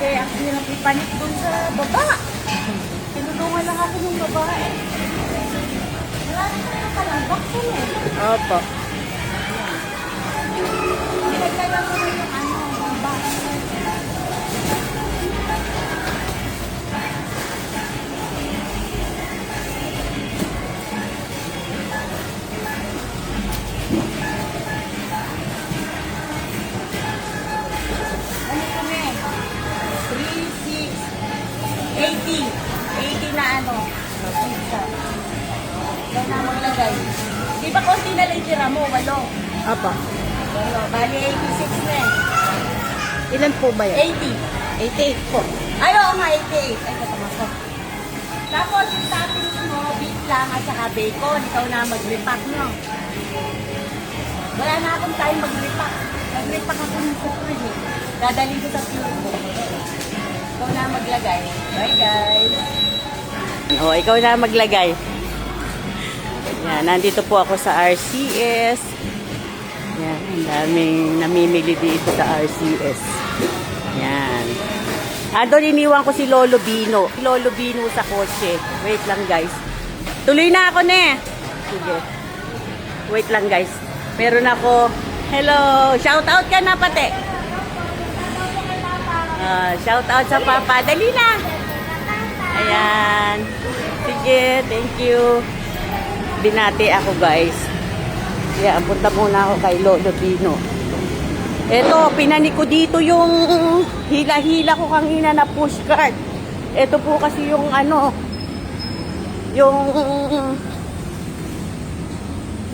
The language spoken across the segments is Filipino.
Kasi ang hirap ipanik dun sa baba. Tinulungan lang ako ng babae. Wala na tayo kalabak yun eh. Opo. Nagkala ko na yung ano, baba. Ano kami? 3, 6, 80. 80 na ano. Pizza. Yan na maglagay. Di ba konti na lang tira mo? 8. Opo. Bali 86 na eh. Ilan po ba yan? 80. 88 po. Ay, oo nga, 88. Ay, katama ko. Tapos, yung toppings mo, beef lang at saka bacon. Ikaw na mag-repack, no? Wala na akong time mag-repack. Mag-repack ako ng supreme, eh. Dadali ko sa pure ko. Ikaw na maglagay. Bye, guys. Oo, ikaw na maglagay. Yan, nandito po ako sa RCS. Yan, ang daming namimili dito sa RCS. Yan. Doon iniwan ko si Lolo Bino. Si Lolo Bino sa kotse. Wait lang, guys. Tuloy na ako, ne. Sige. Wait lang, guys. Meron ako. Hello. Shout out ka na, pati. Shout out sa papa. Dali na. Ayan. Sige, thank you. Binati ako, guys. Kaya punta muna ako kay Lolo Bino. Eto, pinani ko dito yung hila-hila ko kanina na pushcart. Eto po kasi yung ano, yung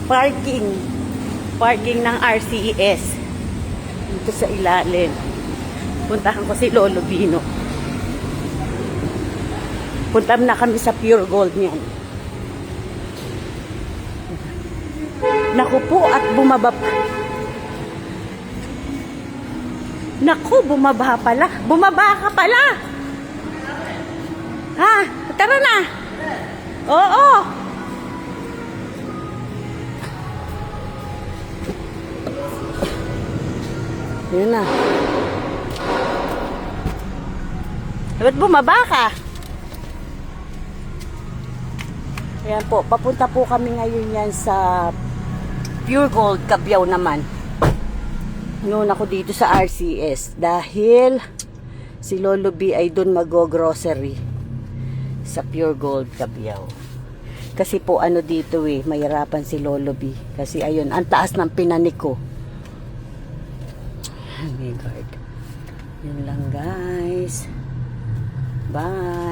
parking ng RCES dito sa ilalim. Puntahan ko si Lolo Bino. Punta na kami sa Pure Gold niyan. Naku po, at bumaba pa. Naku, bumaba pala. Bumaba ka pala. Ha? Tara na. Oo. Yun na. Ba't bumaba ka? Ayan po, papunta po kami ngayon yan sa Pure Gold, Cabiao naman. Noon ako dito sa RCS dahil si Lolo B ay doon mag-grocery sa Pure Gold, Cabiao. Kasi po ano dito mahirapan si Lolo B. Kasi ayun, ang taas ng pinanik ko. Oh my God. Yun lang, guys. Bye.